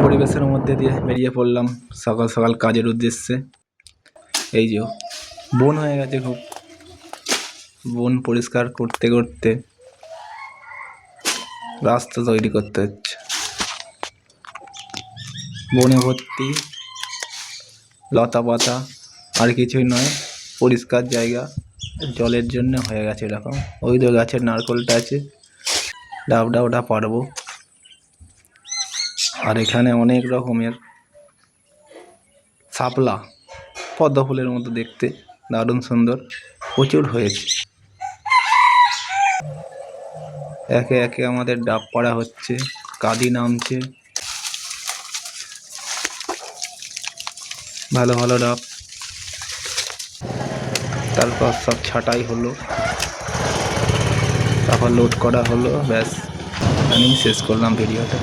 পরিবেশের মধ্যে দিয়ে বেরিয়ে পড়লাম সকাল সকাল কাজের উদ্দেশ্যে। এই যে বন হয়ে গেছে, খুব বন পরিষ্কার করতে করতে রাস্তা তৈরি করতে হচ্ছে। বনে ভর্তি লতা পাতা, আর কিছুই নয়, পরিষ্কার জায়গা জলের জন্য হয়ে গেছে এরকম। ওই তো গাছের নারকোলটা আছে, ডাবটা ওটা পারবো। আর এখানে অনেক রকমের শাপলা, পদ্ম ফুলের মতো দেখতে, দারুণ সুন্দর, প্রচুর হয়েছে। একে একে আমাদের ডাব পাড়া হচ্ছে, কাঁদি নামছে, ভালো ভালো ডাব। তারপর সব ছাঁটাই হলো, তারপর লোড করা হলো, ব্যাস। আমি শেষ করলাম ভিডিওটা।